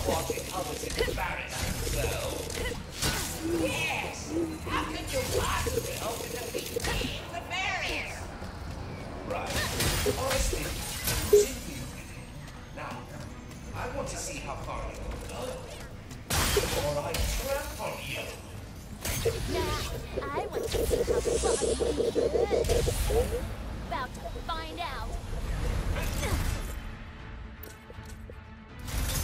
watching others experiment, though. Yes! How can you possibly hope to defeat me, the barrier? Right. Honestly, continue with it. Now, I want to see how far you will go. Or I trample you. Now, I want to see how far you can go. About to find out.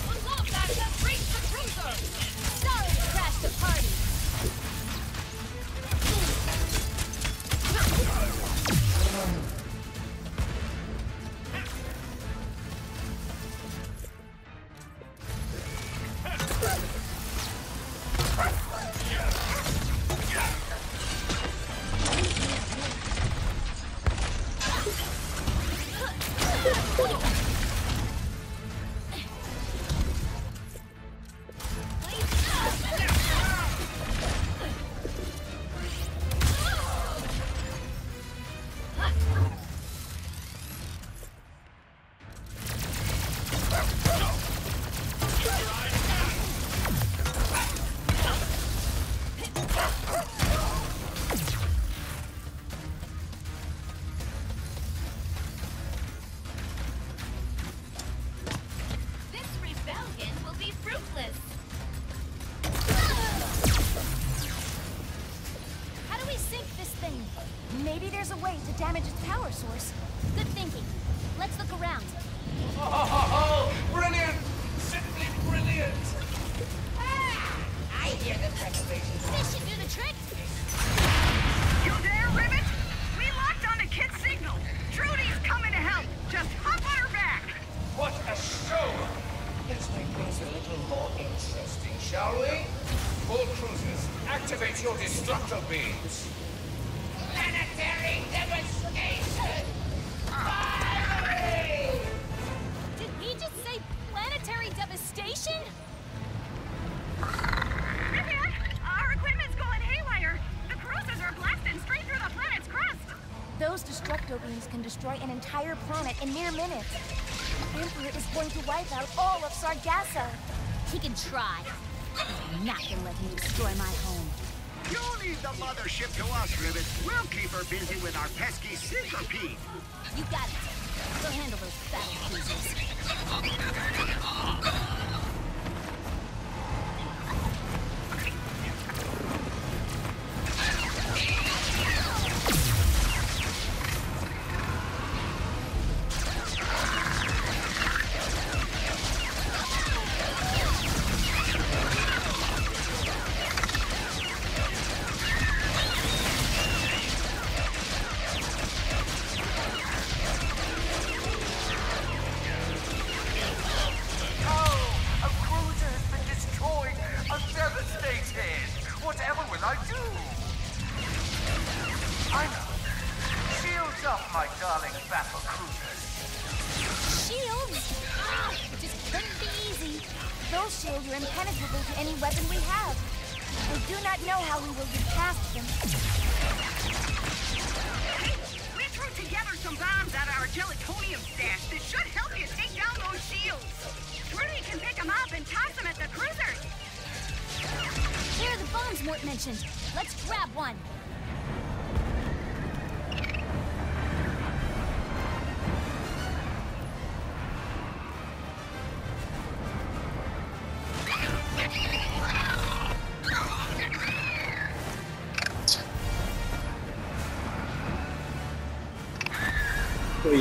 Look, guys, let's reach the cruiser! Sorry to crash the party. Maybe there's a way to damage its power source. Good thinking. Let's look around. Oh, brilliant! Simply brilliant! Ah, I hear the preparation. This should do the trick. You there, Ribbit? We locked on the kid's signal. Trudy's coming to help. Just hop on her back. What a show! Let's make things a little more interesting, shall we? All cruisers, activate your destructor beams. Planetary devastation! Fire! Did he just say planetary devastation? Ribbit, our equipment's going haywire. The cruisers are blasting straight through the planet's crust. Those destructo beams can destroy an entire planet in mere minutes. The Emperor is going to wipe out all of Sargasso. He can try. I'm not gonna let him destroy my home. You leave the mothership to us, Ribbit. We'll keep her busy with our pesky centipede. You got it. Go handle those battle cruisers. Those shields are impenetrable to any weapon we have. We do not know how we will get past them. We threw together some bombs out of our gelatonium stash that should help you take down those shields. Trudy can pick them up and toss them at the cruisers. Here are the bombs Mort mentioned. Let's grab one.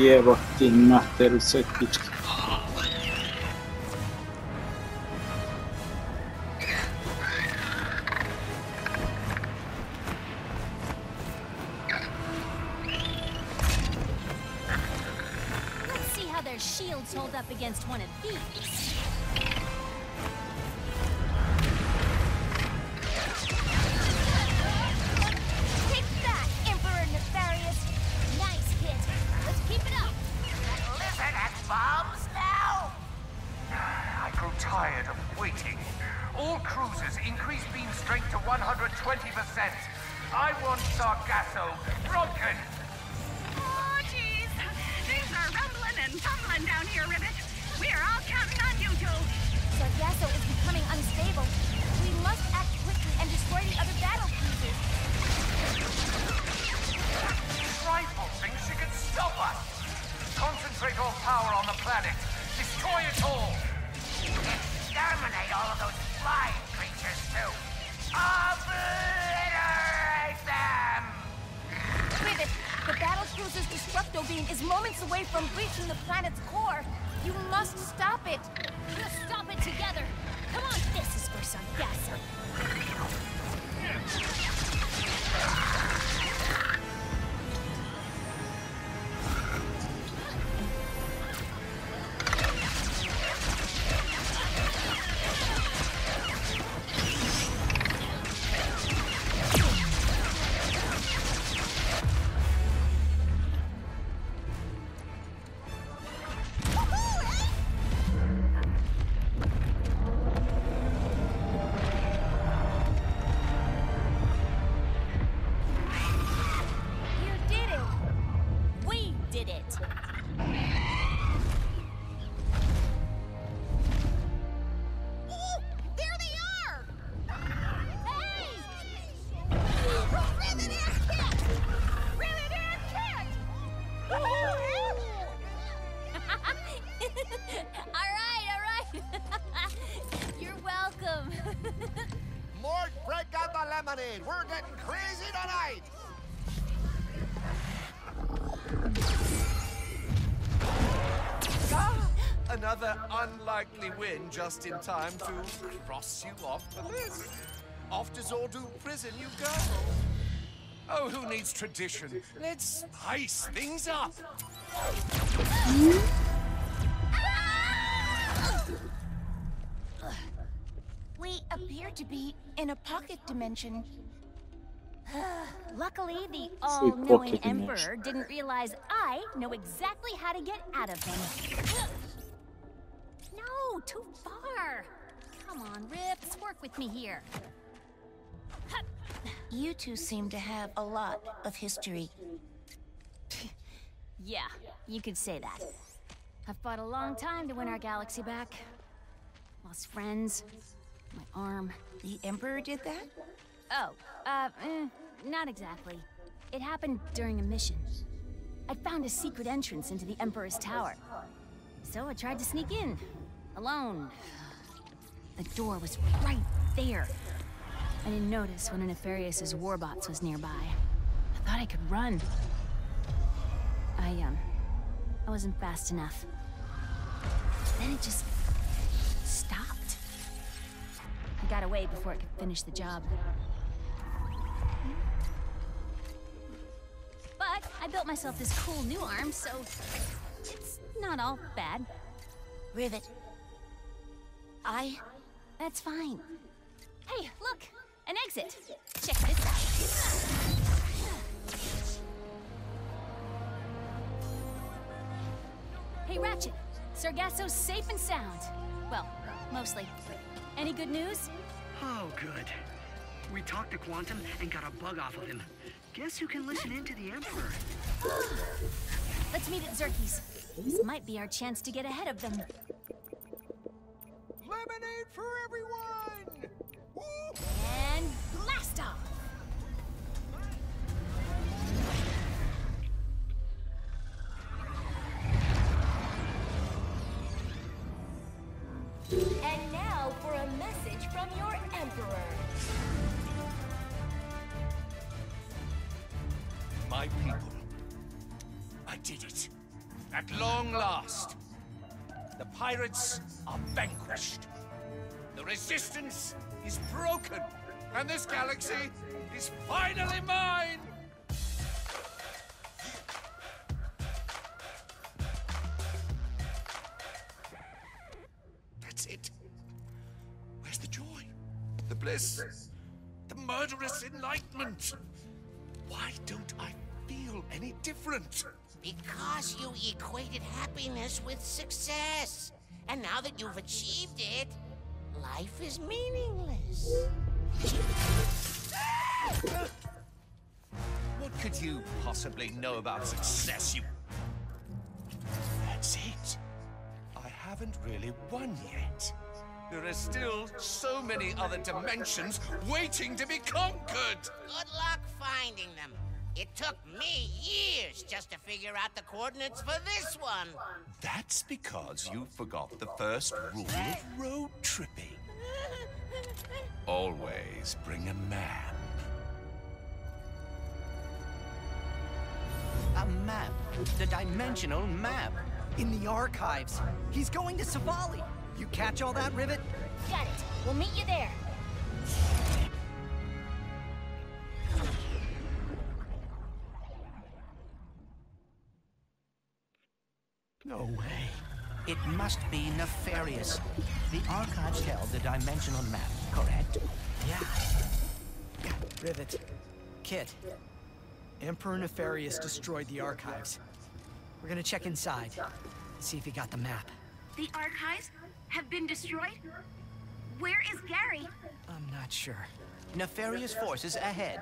Jevo ti materu svetički. Let's see how their shields hold up against one of these. Take that, Emperor Nefarious! Nice hit. Let's keep it up. That lizard has bombs now? I grow tired of waiting. All cruisers increase beam strength to 120%. I want Sargasso broken. Oh, jeez. Things are rumbling and tumbling down here, Ribbit. We are all counting on you two. Sargasso destroy it all! Exterminate all of those flying creatures, too! Obliterate them! Rivet, the battlecruiser's destructo beam is moments away from reaching the planet's core. You must stop it. We'll stop it together. Come on, this is for Sargasso. We're getting crazy tonight! Another unlikely win just in time to cross you off the list. Off to Zordu prison you go. Oh, who needs tradition? Let's spice things up. We appear to be in a pocket dimension. Luckily, the all-knowing Emperor didn't realize I know exactly how to get out of him. No, too far. Come on, Rips, work with me here. You two seem to have a lot of history. Yeah, you could say that. I've fought a long time to win our galaxy back. Lost friends, my arm. The Emperor did that? Oh, not exactly. It happened during a mission. I found a secret entrance into the Emperor's tower. So I tried to sneak in, alone. The door was right there. I didn't notice one of Nefarious' warbots was nearby. I thought I could run. I wasn't fast enough. Then it just stopped. I got away before it could finish the job. But I built myself this cool new arm, so it's not all bad. Rivet. That's fine. Hey, look! An exit! Check this out. Hey, Ratchet! Sargasso's safe and sound. Well, mostly. Any good news? Oh, good. We talked to Quantum and got a bug off of him. Guess who can listen in to the Emperor? Let's meet at Zerky's. This might be our chance to get ahead of them. Lemonade for everyone! Woo! And blast off! And now for a message from your Emperor. My people, I did it. At long last. The pirates are vanquished. The resistance is broken. And this galaxy is finally mine! That's it. Where's the joy? The bliss? The murderous enlightenment? Why don't I feel any different? Because you equated happiness with success. And now that you've achieved it, life is meaningless. What could you possibly know about success, you... That's it. I haven't really won yet. There are still so many other dimensions waiting to be conquered. Good luck finding them. It took me years just to figure out the coordinates for this one. That's because you forgot the first rule of road tripping. Always bring a map. A map. The dimensional map. In the archives. He's going to Savali. You catch all that, Rivet? Got it. We'll meet you there. No way. It must be nefarious. The archives held the dimensional map, correct? Yeah. Rivet. Kit. Emperor Nefarious destroyed the archives. We're gonna check inside. See if he got the map. The archives have been destroyed? Where is Gary? I'm not sure. Nefarious forces ahead.